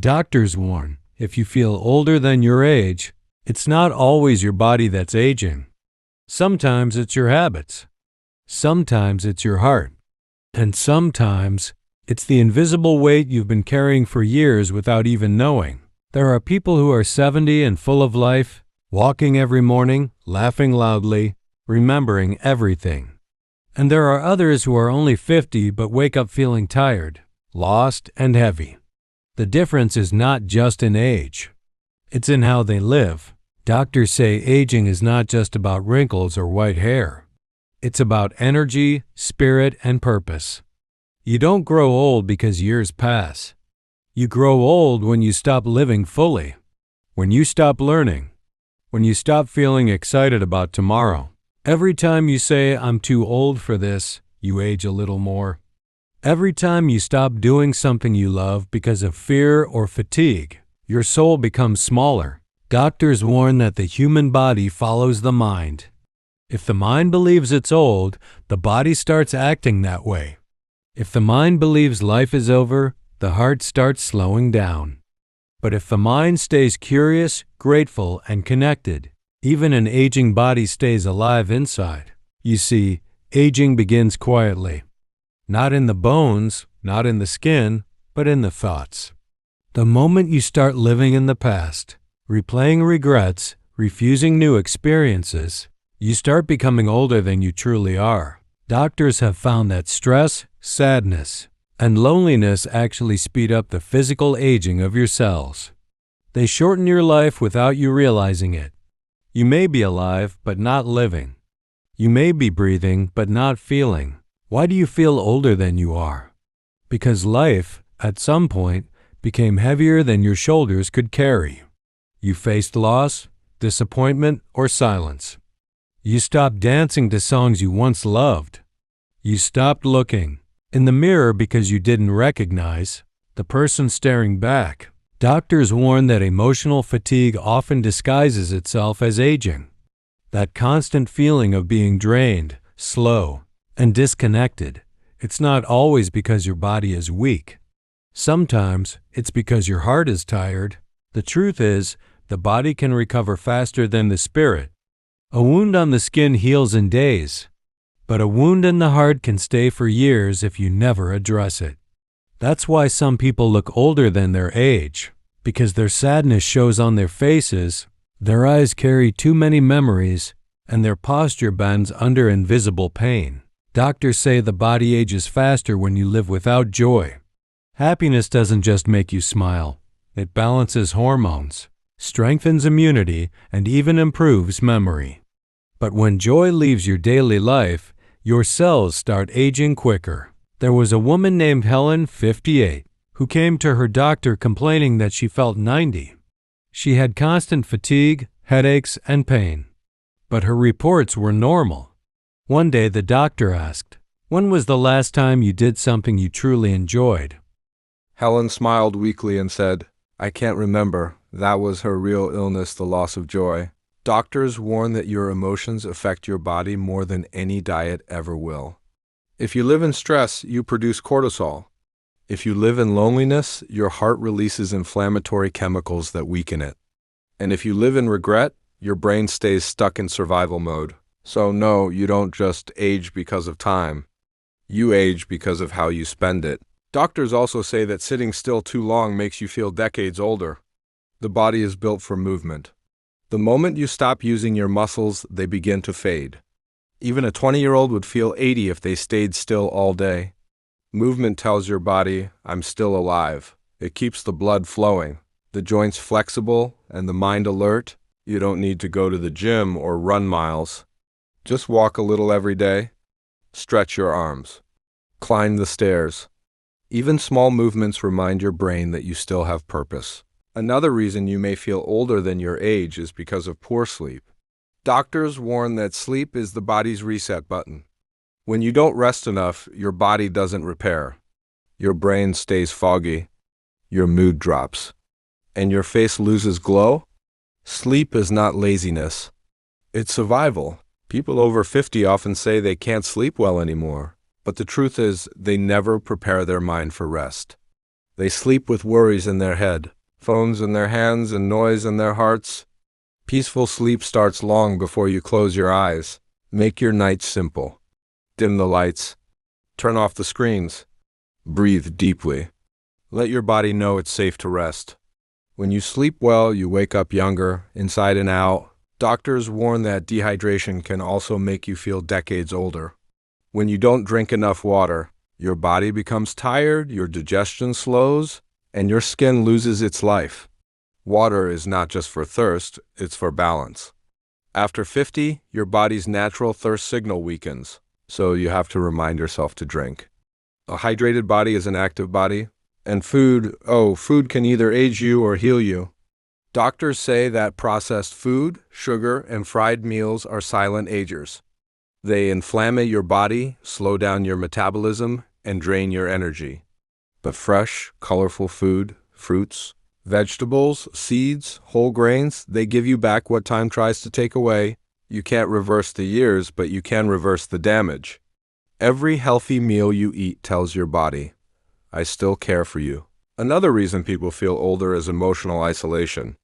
Doctors warn, if you feel older than your age, it's not always your body that's aging. Sometimes it's your habits. Sometimes it's your heart. And sometimes it's the invisible weight you've been carrying for years without even knowing. There are people who are 70 and full of life, walking every morning, laughing loudly, remembering everything. And there are others who are only 50 but wake up feeling tired, lost, and heavy. The difference is not just in age. It's in how they live. Doctors say aging is not just about wrinkles or white hair. It's about energy, spirit, and purpose. You don't grow old because years pass. You grow old when you stop living fully, when you stop learning, when you stop feeling excited about tomorrow. Every time you say, "I'm too old for this," you age a little more. Every time you stop doing something you love because of fear or fatigue, your soul becomes smaller. Doctors warn that the human body follows the mind. If the mind believes it's old, the body starts acting that way. If the mind believes life is over, the heart starts slowing down. But if the mind stays curious, grateful, and connected, even an aging body stays alive inside. You see, aging begins quietly. Not in the bones, not in the skin, but in the thoughts. The moment you start living in the past, replaying regrets, refusing new experiences, you start becoming older than you truly are. Doctors have found that stress, sadness, and loneliness actually speed up the physical aging of your cells. They shorten your life without you realizing it. You may be alive, but not living. You may be breathing, but not feeling. Why do you feel older than you are? Because life, at some point, became heavier than your shoulders could carry. You faced loss, disappointment, or silence. You stopped dancing to songs you once loved. You stopped looking in the mirror because you didn't recognize the person staring back. Doctors warn that emotional fatigue often disguises itself as aging. That constant feeling of being drained, slow, and disconnected. It's not always because your body is weak. Sometimes it's because your heart is tired. The truth is, the body can recover faster than the spirit. A wound on the skin heals in days, but a wound in the heart can stay for years if you never address it. That's why some people look older than their age, because their sadness shows on their faces, their eyes carry too many memories, and their posture bends under invisible pain. Doctors say the body ages faster when you live without joy. Happiness doesn't just make you smile. It balances hormones, strengthens immunity, and even improves memory. But when joy leaves your daily life, your cells start aging quicker. There was a woman named Helen, 58, who came to her doctor complaining that she felt 90. She had constant fatigue, headaches, and pain. But her reports were normal. One day the doctor asked, "When was the last time you did something you truly enjoyed?" Helen smiled weakly and said, "I can't remember. That was her real illness, the loss of joy." Doctors warn that your emotions affect your body more than any diet ever will. If you live in stress, you produce cortisol. If you live in loneliness, your heart releases inflammatory chemicals that weaken it. And if you live in regret, your brain stays stuck in survival mode. So no, you don't just age because of time. You age because of how you spend it. Doctors also say that sitting still too long makes you feel decades older. The body is built for movement. The moment you stop using your muscles, they begin to fade. Even a 20-year-old would feel 80 if they stayed still all day. Movement tells your body, "I'm still alive." It keeps the blood flowing, the joints flexible, and the mind alert. You don't need to go to the gym or run miles. Just walk a little every day. Stretch your arms. Climb the stairs. Even small movements remind your brain that you still have purpose. Another reason you may feel older than your age is because of poor sleep. Doctors warn that sleep is the body's reset button. When you don't rest enough, your body doesn't repair. Your brain stays foggy. Your mood drops. And your face loses glow? Sleep is not laziness. It's survival. People over 50 often say they can't sleep well anymore. But the truth is, they never prepare their mind for rest. They sleep with worries in their head, phones in their hands, and noise in their hearts. Peaceful sleep starts long before you close your eyes. Make your nights simple. Dim the lights. Turn off the screens. Breathe deeply. Let your body know it's safe to rest. When you sleep well, you wake up younger, inside and out. Doctors warn that dehydration can also make you feel decades older. When you don't drink enough water, your body becomes tired, your digestion slows, and your skin loses its life. Water is not just for thirst, it's for balance. After 50, your body's natural thirst signal weakens, so you have to remind yourself to drink. A hydrated body is an active body, and food can either age you or heal you. Doctors say that processed food, sugar, and fried meals are silent agers. They inflammate your body, slow down your metabolism, and drain your energy. But fresh, colorful food, fruits, vegetables, seeds, whole grains, they give you back what time tries to take away. You can't reverse the years, but you can reverse the damage. Every healthy meal you eat tells your body, I still care for you. Another reason people feel older is emotional isolation.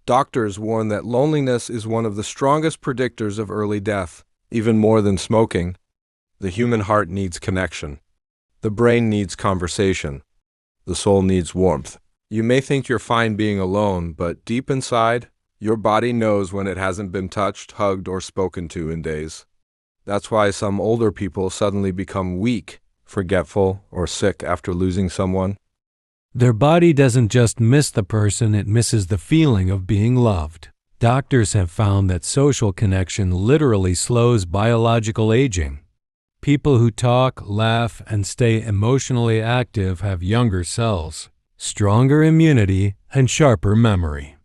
Doctors warn that loneliness is one of the strongest predictors of early death, even more than smoking. The human heart needs connection. The brain needs conversation. The soul needs warmth. You may think you're fine being alone, but deep inside, your body knows when it hasn't been touched, hugged, or spoken to in days. That's why some older people suddenly become weak, forgetful, or sick after losing someone. Their body doesn't just miss the person, it misses the feeling of being loved. Doctors have found that social connection literally slows biological aging. People who talk, laugh, and stay emotionally active have younger cells, stronger immunity, and sharper memory.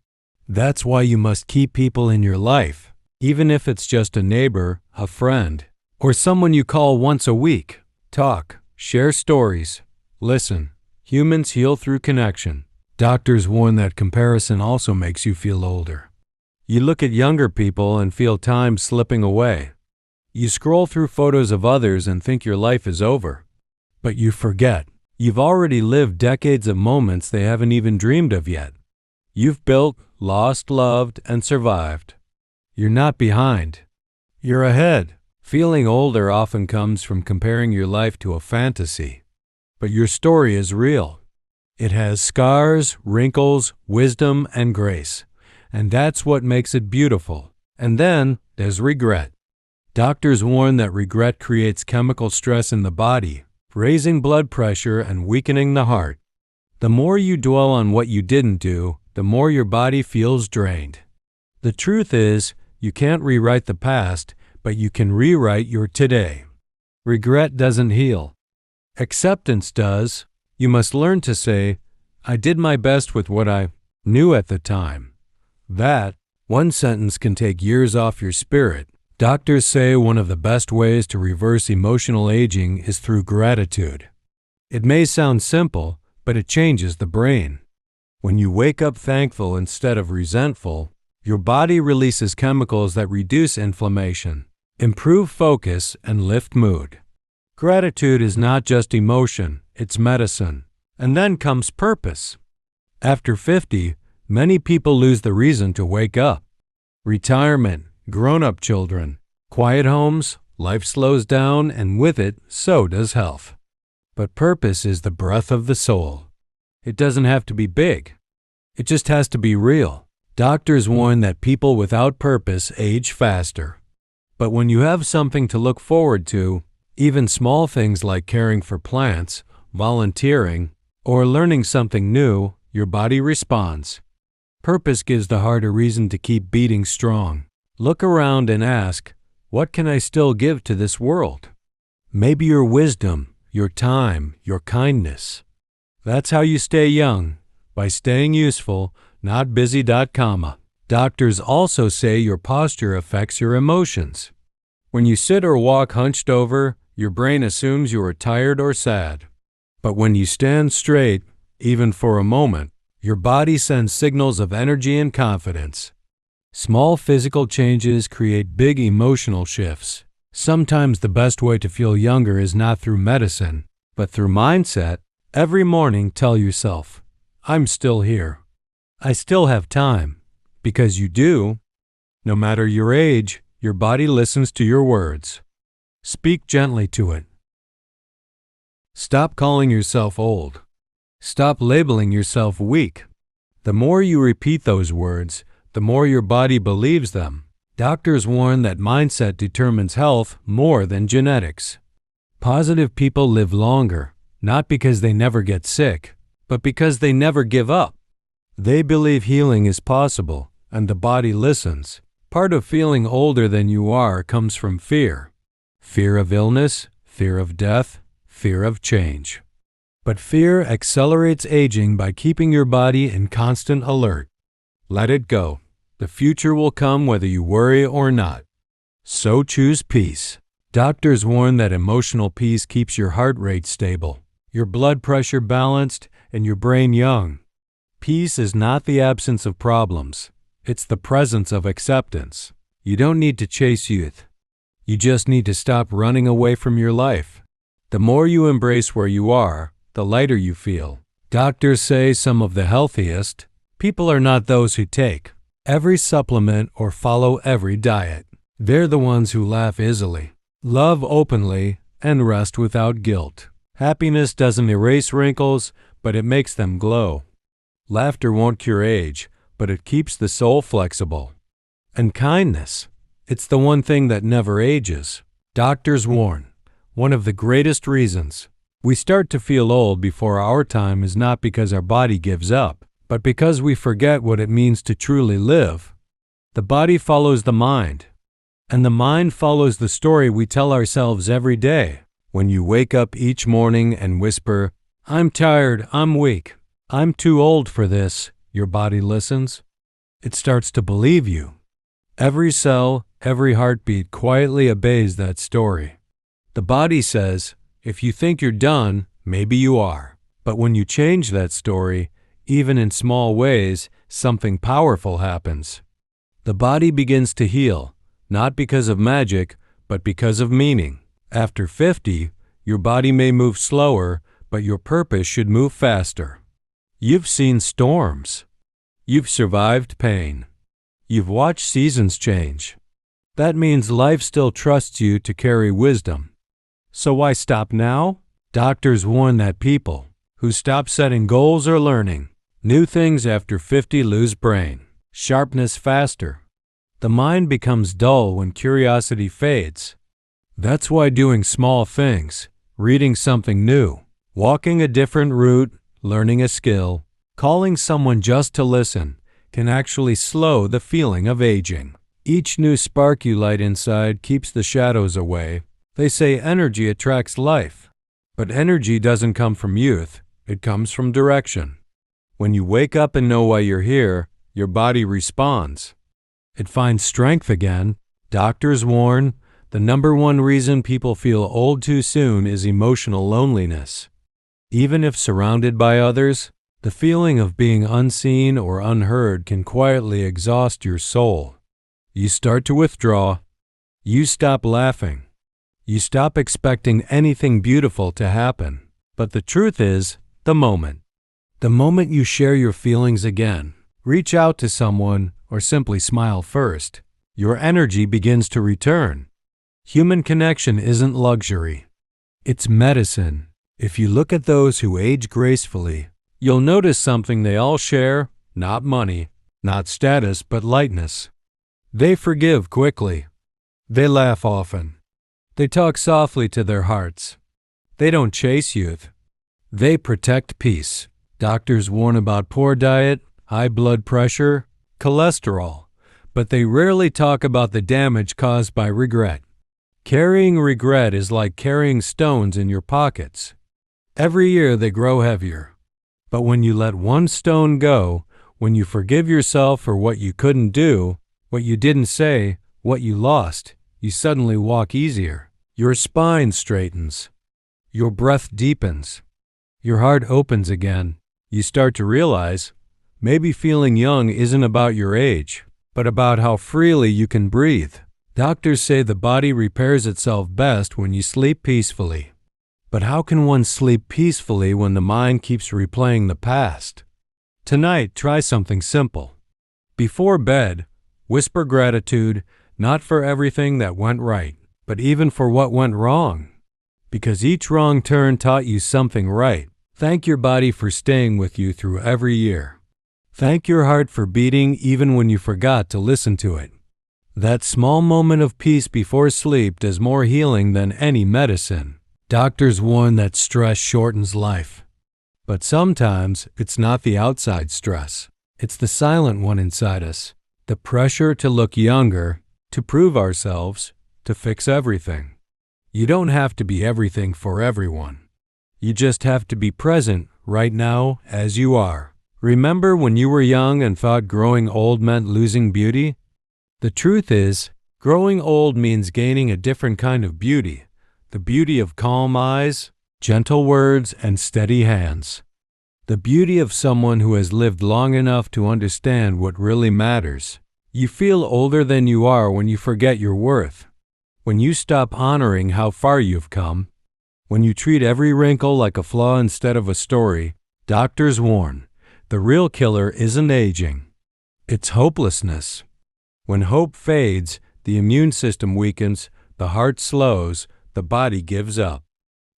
That's why you must keep people in your life, even if it's just a neighbor, a friend, or someone you call once a week. Talk, share stories, listen. Humans heal through connection. Doctors warn that comparison also makes you feel older. You look at younger people and feel time slipping away. You scroll through photos of others and think your life is over. But you forget. You've already lived decades of moments they haven't even dreamed of yet. You've built, lost, loved, and survived. You're not behind. You're ahead. Feeling older often comes from comparing your life to a fantasy. But your story is real. It has scars, wrinkles, wisdom, and grace. And that's what makes it beautiful. And then there's regret. Doctors warn that regret creates chemical stress in the body, raising blood pressure and weakening the heart. The more you dwell on what you didn't do, the more your body feels drained. The truth is, you can't rewrite the past, but you can rewrite your today. Regret doesn't heal. Acceptance does. You must learn to say, I did my best with what I knew at the time. That one sentence can take years off your spirit. Doctors say one of the best ways to reverse emotional aging is through gratitude. It may sound simple, but it changes the brain. When you wake up thankful instead of resentful, your body releases chemicals that reduce inflammation, improve focus, and lift mood. Gratitude is not just emotion, it's medicine. And then comes purpose. After 50, many people lose the reason to wake up. Retirement, grown-up children, quiet homes, life slows down, and with it, so does health. But purpose is the breath of the soul. It doesn't have to be big. It just has to be real. Doctors warn that people without purpose age faster. But when you have something to look forward to, even small things like caring for plants, volunteering, or learning something new, your body responds. Purpose gives the heart a reason to keep beating strong. Look around and ask, what can I still give to this world? Maybe your wisdom, your time, your kindness. That's how you stay young, by staying useful, not busy. Doctors also say your posture affects your emotions. When you sit or walk hunched over, your brain assumes you are tired or sad. But when you stand straight, even for a moment, your body sends signals of energy and confidence. Small physical changes create big emotional shifts. Sometimes the best way to feel younger is not through medicine, but through mindset. Every morning tell yourself, I'm still here. I still have time. Because you do. No matter your age, your body listens to your words. Speak gently to it. Stop calling yourself old. Stop labeling yourself weak. The more you repeat those words, the more your body believes them. Doctors warn that mindset determines health more than genetics. Positive people live longer, not because they never get sick, but because they never give up. They believe healing is possible, and the body listens. Part of feeling older than you are comes from fear. Fear of illness, fear of death, fear of change. But fear accelerates aging by keeping your body in constant alert. Let it go. The future will come whether you worry or not. So choose peace. Doctors warn that emotional peace keeps your heart rate stable, your blood pressure balanced, and your brain young. Peace is not the absence of problems. It's the presence of acceptance. You don't need to chase youth. You just need to stop running away from your life. The more you embrace where you are, the lighter you feel. Doctors say some of the healthiest people are not those who take every supplement or follow every diet. They're the ones who laugh easily, love openly, and rest without guilt. Happiness doesn't erase wrinkles, but it makes them glow. Laughter won't cure age, but it keeps the soul flexible. And kindness, it's the one thing that never ages. Doctors warn, one of the greatest reasons we start to feel old before our time is not because our body gives up, but because we forget what it means to truly live. The body follows the mind, and the mind follows the story we tell ourselves every day. When you wake up each morning and whisper, I'm tired, I'm weak, I'm too old for this, your body listens. It starts to believe you. Every cell, every heartbeat quietly obeys that story. The body says, if you think you're done, maybe you are. But when you change that story, even in small ways, something powerful happens. The body begins to heal, not because of magic, but because of meaning. After 50, your body may move slower, but your purpose should move faster. You've seen storms. You've survived pain. You've watched seasons change. That means life still trusts you to carry wisdom. So why stop now? Doctors warn that people who stop setting goals or learning new things after 50 lose brain sharpness faster. The mind becomes dull when curiosity fades. That's why doing small things, reading something new, walking a different route, learning a skill, calling someone just to listen, can actually slow the feeling of aging. Each new spark you light inside keeps the shadows away. They say energy attracts life, but energy doesn't come from youth, it comes from direction. When you wake up and know why you're here, your body responds. It finds strength again. Doctors warn, the number one reason people feel old too soon is emotional loneliness. Even if surrounded by others, the feeling of being unseen or unheard can quietly exhaust your soul. You start to withdraw. You stop laughing. You stop expecting anything beautiful to happen. But the truth is, the moment you share your feelings again, reach out to someone, or simply smile first, your energy begins to return. Human connection isn't luxury. It's medicine. If you look at those who age gracefully, you'll notice something they all share, not money, not status, but lightness. They forgive quickly. They laugh often. They talk softly to their hearts. They don't chase youth. They protect peace. Doctors warn about poor diet, high blood pressure, cholesterol, but they rarely talk about the damage caused by regret. Carrying regret is like carrying stones in your pockets. Every year they grow heavier. But when you let one stone go, when you forgive yourself for what you couldn't do, what you didn't say, what you lost, you suddenly walk easier. Your spine straightens. Your breath deepens. Your heart opens again. You start to realize maybe feeling young isn't about your age, but about how freely you can breathe. Doctors say the body repairs itself best when you sleep peacefully. But how can one sleep peacefully when the mind keeps replaying the past? Tonight, try something simple. Before bed, whisper gratitude, not for everything that went right, but even for what went wrong. Because each wrong turn taught you something right. Thank your body for staying with you through every year. Thank your heart for beating even when you forgot to listen to it. That small moment of peace before sleep does more healing than any medicine. Doctors warn that stress shortens life. But sometimes it's not the outside stress. It's the silent one inside us. The pressure to look younger, to prove ourselves, to fix everything. You don't have to be everything for everyone. You just have to be present right now as you are. Remember when you were young and thought growing old meant losing beauty? The truth is, growing old means gaining a different kind of beauty. The beauty of calm eyes, gentle words, and steady hands. The beauty of someone who has lived long enough to understand what really matters. You feel older than you are when you forget your worth. When you stop honoring how far you've come. When you treat every wrinkle like a flaw instead of a story. Doctors warn, the real killer isn't aging. It's hopelessness. When hope fades, the immune system weakens, the heart slows, the body gives up.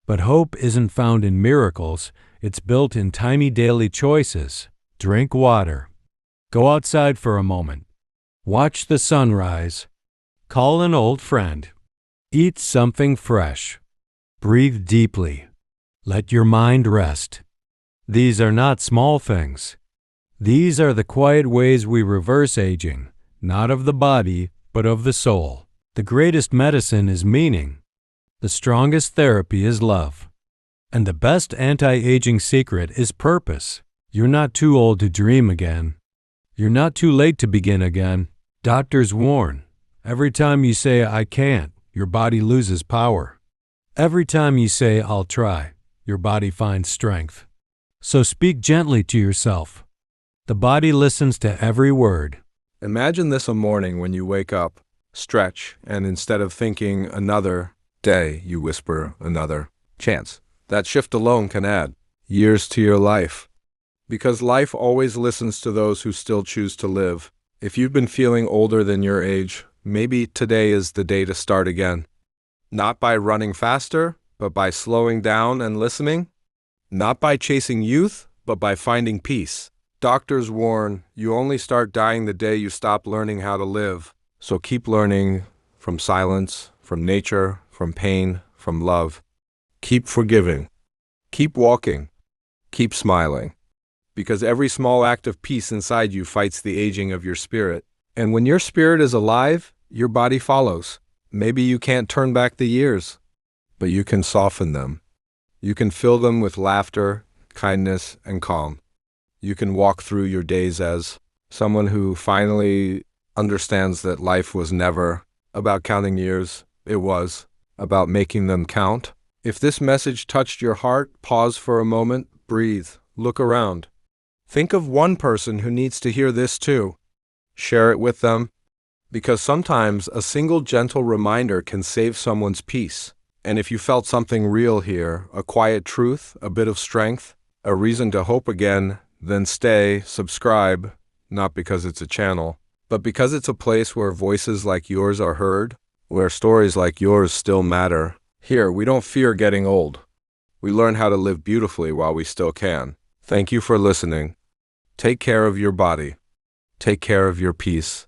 But hope isn't found in miracles, it's built in tiny daily choices. Drink water. Go outside for a moment. Watch the sunrise. Call an old friend. Eat something fresh. Breathe deeply. Let your mind rest. These are not small things. These are the quiet ways we reverse aging, not of the body, but of the soul. The greatest medicine is meaning. The strongest therapy is love. And the best anti-aging secret is purpose. You're not too old to dream again. You're not too late to begin again. Doctors warn, every time you say, I can't, your body loses power. Every time you say, I'll try, your body finds strength. So speak gently to yourself. The body listens to every word. Imagine this a morning when you wake up, stretch, and instead of thinking another day, you whisper another chance. That shift alone can add years to your life. Because life always listens to those who still choose to live. If you've been feeling older than your age, maybe today is the day to start again. Not by running faster, but by slowing down and listening. Not by chasing youth, but by finding peace. Doctors warn you only start dying the day you stop learning how to live. So keep learning from silence, from nature, from pain, from love. Keep forgiving. Keep walking. Keep smiling. Because every small act of peace inside you fights the aging of your spirit. And when your spirit is alive, your body follows. Maybe you can't turn back the years, but you can soften them. You can fill them with laughter, kindness, and calm. You can walk through your days as someone who finally understands that life was never about counting years. It was about making them count. If this message touched your heart, pause for a moment, breathe, look around. Think of one person who needs to hear this too. Share it with them, because sometimes a single gentle reminder can save someone's peace. And if you felt something real here, a quiet truth, a bit of strength, a reason to hope again, then stay, subscribe, not because it's a channel, but because it's a place where voices like yours are heard, where stories like yours still matter. Here, we don't fear getting old. We learn how to live beautifully while we still can. Thank you for listening. Take care of your body. Take care of your peace.